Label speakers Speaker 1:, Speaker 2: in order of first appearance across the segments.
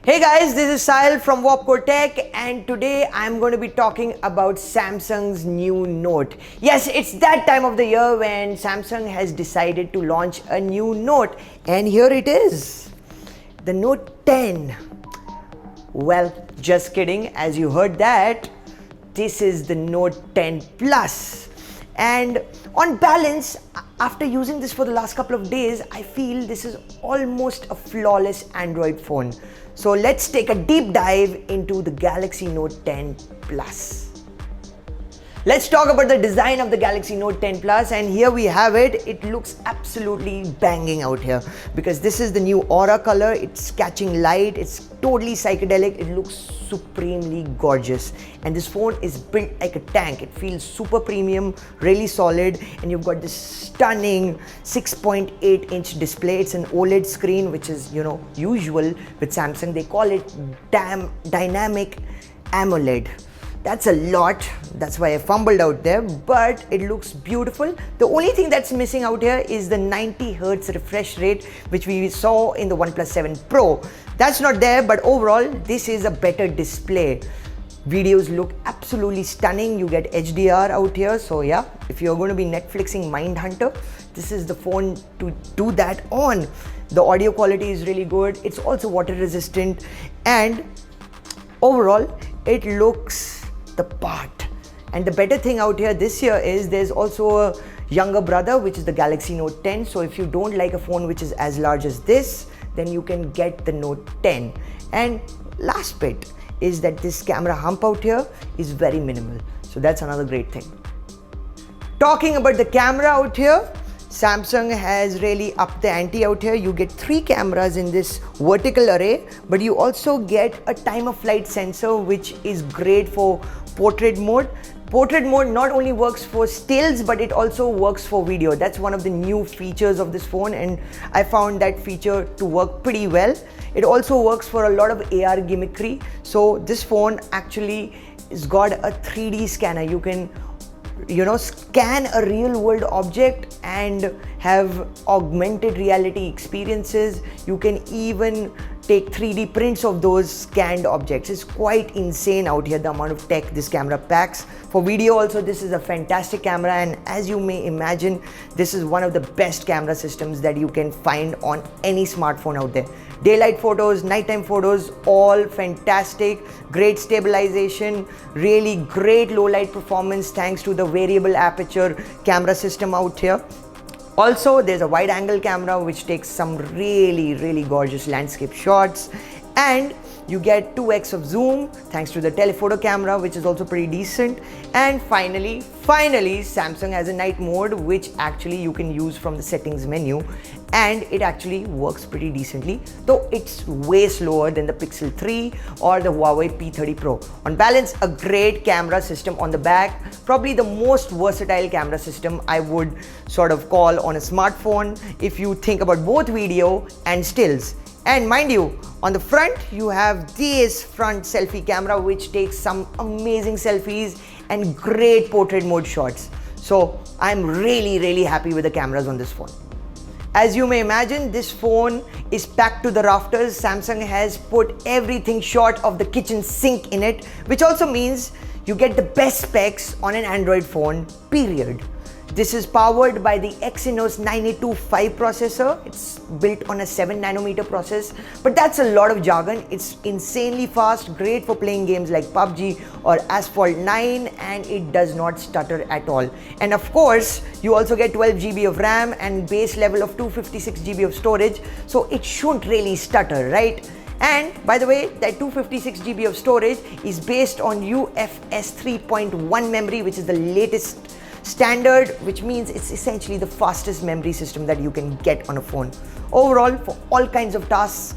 Speaker 1: Hey guys, this is Sahil from Wapco Tech, and today I'm going to be talking about Samsung's new Note. Yes, it's that time of the year when Samsung has decided to launch a new Note, and here it is, the Note 10. Well, just kidding, as you heard that, this is the Note 10 Plus. And on balance, after using this for the last couple of days, I feel this is almost a flawless Android phone. So let's take a deep dive into the Galaxy Note 10 Plus. Let's talk about the design of the Galaxy Note 10 Plus, and here we have it. It looks absolutely banging out here because this is the new Aura color. It's catching light, it's totally psychedelic, it looks supremely gorgeous, and this phone is built like a tank. It feels super premium, really solid, and you've got this stunning 6.8-inch display. It's an OLED screen, which is, usual with Samsung. They call it dynamic AMOLED. That's a lot, that's why I fumbled out there, but it looks beautiful. The only thing that's missing out here is the 90 Hz refresh rate, which we saw in the OnePlus 7 Pro. That's not there, but overall, this is a better display. Videos look absolutely stunning. You get HDR out here, so yeah, if you're going to be Netflixing Mindhunter, this is the phone to do that on. The audio quality is really good. It's also water resistant, and overall, it looks the part. And the better thing out here this year is there's also a younger brother, which is the Galaxy Note 10. So if you don't like a phone which is as large as this, then you can get the Note 10. And last bit is that this camera hump out here is very minimal. So that's another great thing. Talking about the camera out here, Samsung has really upped the ante out here. You get 3 cameras in this vertical array, but you also get a time of flight sensor, which is great for portrait mode. Portrait mode not only works for stills, but it also works for video. That's one of the new features of this phone, and I found that feature to work pretty well. It also works for a lot of AR gimmickry. So this phone actually has got a 3D scanner. You can scan a real world object and have augmented reality experiences. You can even take 3D prints of those scanned objects. It's quite insane out here, the amount of tech this camera packs. For video also, this is a fantastic camera, and as you may imagine, this is one of the best camera systems that you can find on any smartphone out there. Daylight photos, nighttime photos, all fantastic. Great stabilization, really great low light performance thanks to the variable aperture camera system out here. Also, there's a wide angle camera which takes some really gorgeous landscape shots, and you get 2x of zoom thanks to the telephoto camera, which is also pretty decent. And finally, Samsung has a night mode, which actually you can use from the settings menu, and it actually works pretty decently, though it's way slower than the Pixel 3 or the Huawei P30 Pro. On balance, a great camera system on the back, probably the most versatile camera system I would sort of call on a smartphone if you think about both video and stills. And mind you, on the front, you have this front selfie camera, which takes some amazing selfies and great portrait mode shots. So I'm really happy with the cameras on this phone. As you may imagine, this phone is packed to the rafters. Samsung has put everything short of the kitchen sink in it, which also means you get the best specs on an Android phone, period. This is powered by the Exynos 9825 processor. It's built on a 7nm process, but that's a lot of jargon. It's insanely fast, great for playing games like PUBG or Asphalt 9, and it does not stutter at all. And of course, you also get 12 GB of RAM and base level of 256 GB of storage, so it shouldn't really stutter, right? And by the way, that 256 GB of storage is based on UFS 3.1 memory, which is the latest standard, which means it's essentially the fastest memory system that you can get on a phone. Overall, for all kinds of tasks,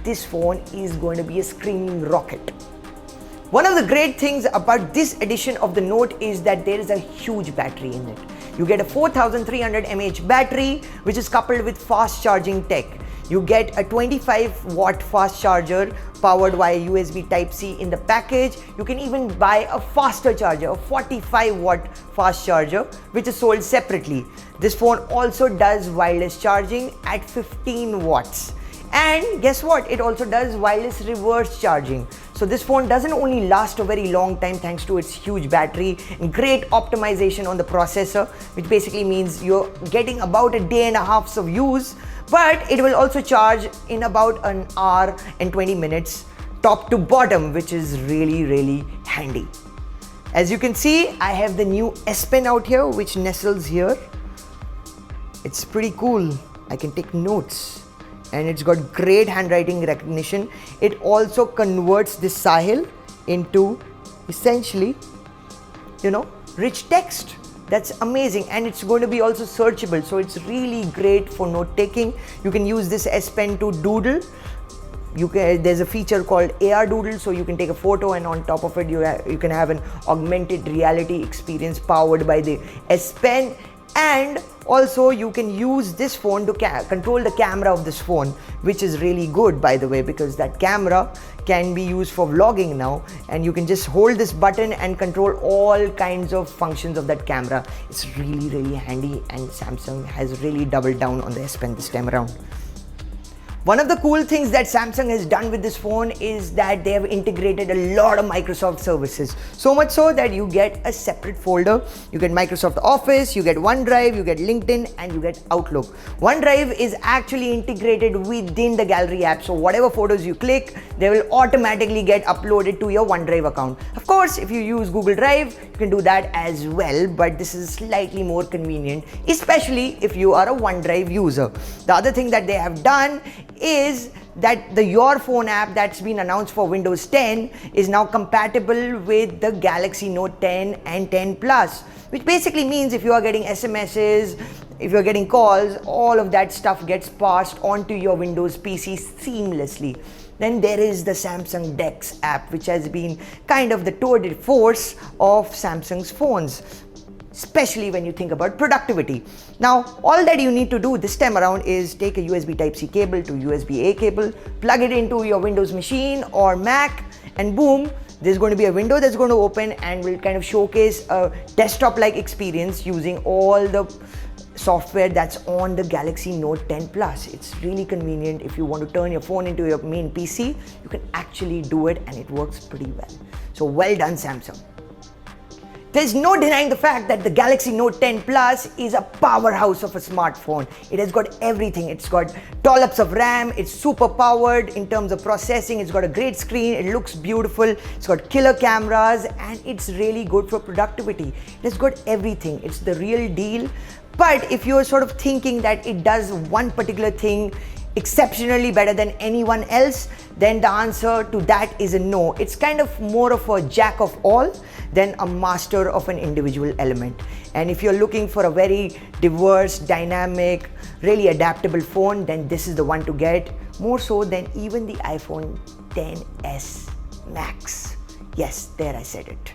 Speaker 1: this phone is going to be a screaming rocket. One of the great things about this edition of the Note is that there is a huge battery in it. You get a 4300 mAh battery, which is coupled with fast charging tech. You get a 25 watt fast charger powered via USB Type-C in the package. You can even buy a faster charger, a 45 watt fast charger, which is sold separately. This phone also does wireless charging at 15 watts. And guess what? It also does wireless reverse charging. So this phone doesn't only last a very long time thanks to its huge battery and great optimization on the processor, which basically means you're getting about a day and a half of use, but it will also charge in about an hour and 20 minutes top to bottom, which is really handy. As you can see, I have the new S Pen out here, which nestles here. It's pretty cool. I can take notes and it's got great handwriting recognition. It also converts this Sahil into essentially, rich text. That's amazing, and it's going to be also searchable, so it's really great for note taking. You can use this S Pen to doodle. There's a feature called AR Doodle, so you can take a photo and on top of it you can have an augmented reality experience powered by the S Pen. And also you can use this phone to control the camera of this phone, which is really good, by the way, because that camera can be used for vlogging now, and you can just hold this button and control all kinds of functions of that camera. It's really handy, and Samsung has really doubled down on the S Pen this time around. One of the cool things that Samsung has done with this phone is that they have integrated a lot of Microsoft services. So much so that you get a separate folder. You get Microsoft Office, you get OneDrive, you get LinkedIn, and you get Outlook. OneDrive is actually integrated within the Gallery app. So whatever photos you click, they will automatically get uploaded to your OneDrive account. Of course, if you use Google Drive, you can do that as well, but this is slightly more convenient, especially if you are a OneDrive user. The other thing that they have done is that the Your Phone app that's been announced for Windows 10 is now compatible with the Galaxy Note 10 and 10 Plus, which basically means if you are getting SMSs, if you're getting calls, all of that stuff gets passed onto your Windows PC seamlessly. Then there is the Samsung DeX app, which has been kind of the tour de force of Samsung's phones, especially when you think about productivity. Now, all that you need to do this time around is take a USB Type-C cable to USB-A cable, plug it into your Windows machine or Mac, and boom, there's going to be a window that's going to open and will kind of showcase a desktop-like experience using all the software that's on the Galaxy Note 10 Plus. It's really convenient. If you want to turn your phone into your main PC, you can actually do it, and it works pretty well. So well done, Samsung. There's no denying the fact that the Galaxy Note 10 Plus is a powerhouse of a smartphone. It has got everything. It's got dollops of RAM, it's super powered in terms of processing, it's got a great screen, it looks beautiful, it's got killer cameras, and it's really good for productivity. It has got everything. It's the real deal. But if you're sort of thinking that it does one particular thing exceptionally better than anyone else, then the answer to that is a no. It's kind of more of a jack of all than a master of an individual element. And if you're looking for a very diverse, dynamic, really adaptable phone, then this is the one to get, more so than even the iPhone XS Max. Yes, there I said it.